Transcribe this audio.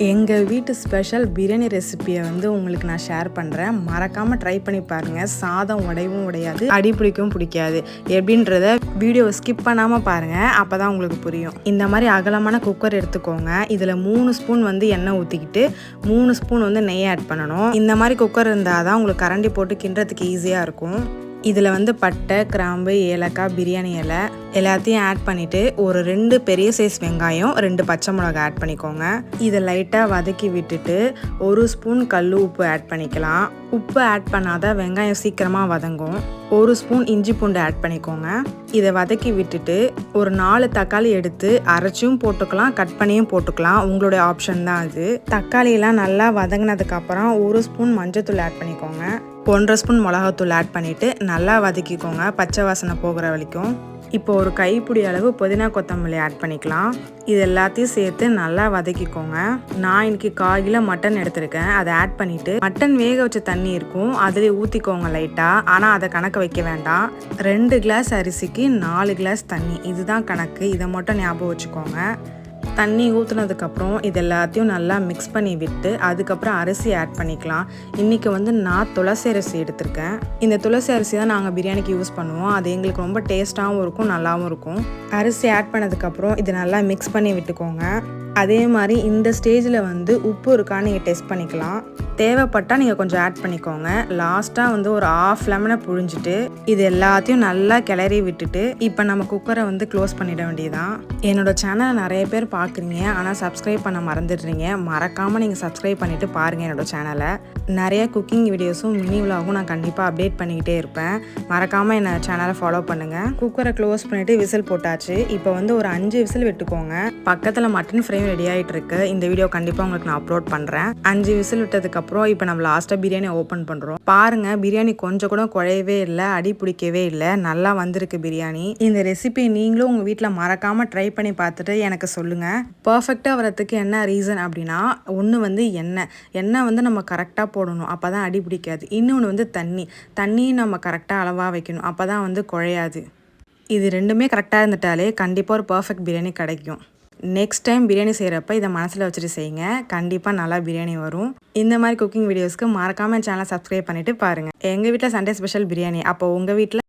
எங்கள் வீட்டு ஸ்பெஷல் பிரியாணி ரெசிபியை வந்து உங்களுக்கு நான் ஷேர் பண்ணுறேன். மறக்காமல் ட்ரை பண்ணி பாருங்கள். சாதம் உடையவும் உடையாது, அடி பிடிக்கவும் பிடிக்காது. எப்படின்றத வீடியோவை ஸ்கிப் பண்ணாமல் பாருங்கள், அப்போ தான் உங்களுக்கு புரியும். இந்த மாதிரி அகலமான குக்கர் எடுத்துக்கோங்க. இதில் 3 ஸ்பூன் வந்து எண்ணெய் ஊற்றிக்கிட்டு 3 ஸ்பூன் வந்து நெய் ஆட் பண்ணணும். இந்த மாதிரி குக்கர் இருந்தால் தான் உங்களுக்கு கரண்டி போட்டு கிண்டுறதுக்கு ஈஸியாக இருக்கும். இதில் வந்து பட்டை, கிராம்பு, ஏலக்காய், பிரியாணி இலை எல்லாத்தையும் ஆட் பண்ணிவிட்டு ஒரு 2 பெரிய சைஸ் வெங்காயம், 2 பச்சை மிளகாய் ஆட் பண்ணிக்கோங்க. இதை லைட்டாக வதக்கி விட்டுட்டு 1 ஸ்பூன் கல் உப்பு ஆட் பண்ணிக்கலாம். உப்பு ஆட் பண்ணாதான் வெங்காயம் சீக்கிரமாக வதங்கும். 1 ஸ்பூன் இஞ்சி பூண்டு ஆட் பண்ணிக்கோங்க. இதை வதக்கி விட்டுட்டு ஒரு 4 தக்காளி எடுத்து அரைச்சும் போட்டுக்கலாம், கட் பண்ணியும் போட்டுக்கலாம். உங்களுடைய ஆப்ஷன் தான் அது. தக்காளியெல்லாம் நல்லா வதங்கினதுக்கப்புறம் 1 ஸ்பூன் மஞ்சத்தூள் ஆட் பண்ணிக்கோங்க. 1.5 ஸ்பூன் மிளகாத்தூள் ஆட் பண்ணிவிட்டு நல்லா வதக்கிக்கோங்க, பச்சை வாசனை போகிற வரைக்கும். இப்போ ஒரு கைப்பிடி அளவு புதினா கொத்தமல்லி ஆட் பண்ணிக்கலாம். இது எல்லாத்தையும் சேர்த்து நல்லா வதக்கிக்கோங்க. நான் இன்னைக்கு 1/4 கிலோ மட்டன் எடுத்திருக்கேன். அதை ஆட் பண்ணிவிட்டு மட்டன் வேக வச்ச தண்ணி இருக்கும், அதிலே ஊற்றிக்கோங்க லைட்டாக. ஆனால் அதை கணக்கு வைக்க வேண்டாம். 2 கிளாஸ் அரிசிக்கு 4 கிளாஸ் தண்ணி, இதுதான் கணக்கு. இதை மட்டும் ஞாபகம் வச்சுக்கோங்க. தண்ணி ஊற்றுனதுக்கப்புறம் இது எல்லாத்தையும் நல்லா மிக்ஸ் பண்ணி விட்டு அதுக்கப்புறம் அரிசி ஆட் பண்ணிக்கலாம். இன்றைக்கி வந்து நான் துளசி அரிசி எடுத்திருக்கேன். இந்த துளசி அரிசி தான் நாங்கள் பிரியாணிக்கு யூஸ் பண்ணுவோம். அது எங்களுக்கு ரொம்ப டேஸ்ட்டாகவும் இருக்கும், நல்லாவும் இருக்கும். அரிசி ஆட் பண்ணதுக்கப்புறம் இது நல்லா மிக்ஸ் பண்ணி விட்டுக்கோங்க. அதே மாதிரி இந்த ஸ்டேஜில் வந்து உப்பு இருக்கான்னு நீங்கள் டெஸ்ட் பண்ணிக்கலாம். தேவைப்பட்டால் நீங்கள் கொஞ்சம் ஆட் பண்ணிக்கோங்க. லாஸ்ட்டாக வந்து ஒரு 1/2 லெமனை புழிஞ்சிட்டு இது எல்லாத்தையும் நல்லா கிளறி விட்டுட்டு இப்போ நம்ம குக்கரை வந்து க்ளோஸ் பண்ணிட வேண்டியதான். என்னோட சேனலை நிறைய பேர் பார்க்குறீங்க, ஆனால் சப்ஸ்கிரைப் பண்ண மறந்துடுறீங்க. மறக்காமல் நீங்கள் சப்ஸ்கிரைப் பண்ணிவிட்டு பாருங்கள் என்னோட சேனலை. நிறைய குக்கிங் வீடியோஸும் மினி விலாகும் நான் கண்டிப்பாக அப்டேட் பண்ணிக்கிட்டே இருப்பேன். மறக்காமல் என்ன சேனலை ஃபாலோ பண்ணுங்கள். குக்கரை க்ளோஸ் பண்ணிவிட்டு விசில் போட்டாச்சு. இப்போ வந்து ஒரு 5 விசில் விட்டுக்கோங்க. பக்கத்தில் மட்டன் ஃப்ரை ரெடி ஆகிட்டு இருக்கு. இந்த வீடியோ கண்டிப்பாக உங்களுக்கு நான் அப்லோட் பண்ணுறேன். 5 விசில் விட்டதுக்கப்புறம் இப்போ நம்ம லாஸ்ட்டாக பிரியாணி ஓப்பன் பண்ணுறோம். பாருங்கள், பிரியாணி கொஞ்சம் கூட குழையவே இல்லை, அடி பிடிக்கவே இல்லை, நல்லா வந்திருக்கு பிரியாணி. இந்த ரெசிபி நீங்களும் உங்கள் வீட்டில் மறக்காமல் ட்ரை பண்ணி பார்த்துட்டு எனக்கு சொல்லுங்கள். பர்ஃபெக்டாக வரதுக்கு என்ன ரீசன் அப்படின்னா, ஒன்று வந்து எண்ணெய் வந்து நம்ம கரெக்டாக போடணும், அப்போ தான் அடி பிடிக்காது. இன்னொன்று வந்து தண்ணியும் நம்ம கரெக்டாக அளவாக வைக்கணும், அப்போ தான் வந்து குழையாது. இது ரெண்டுமே கரெக்டாக இருந்துட்டாலே கண்டிப்பாக ஒரு பர்ஃபெக்ட் பிரியாணி கிடைக்கும். நெக்ஸ்ட் டைம் பிரியாணி செய்கிறப்ப இதை மனசில் வச்சுட்டு செய்யுங்க, கண்டிப்பாக நல்லா பிரியாணி வரும். இந்த மாதிரி குக்கிங் வீடியோஸ்க்கு மறக்காமல் சேனலை சப்ஸ்கிரைப் பண்ணிவிட்டு பாருங்கள். எங்கள் வீட்டில் சண்டே ஸ்பெஷல் பிரியாணி. அப்போ உங்கள் வீட்டில்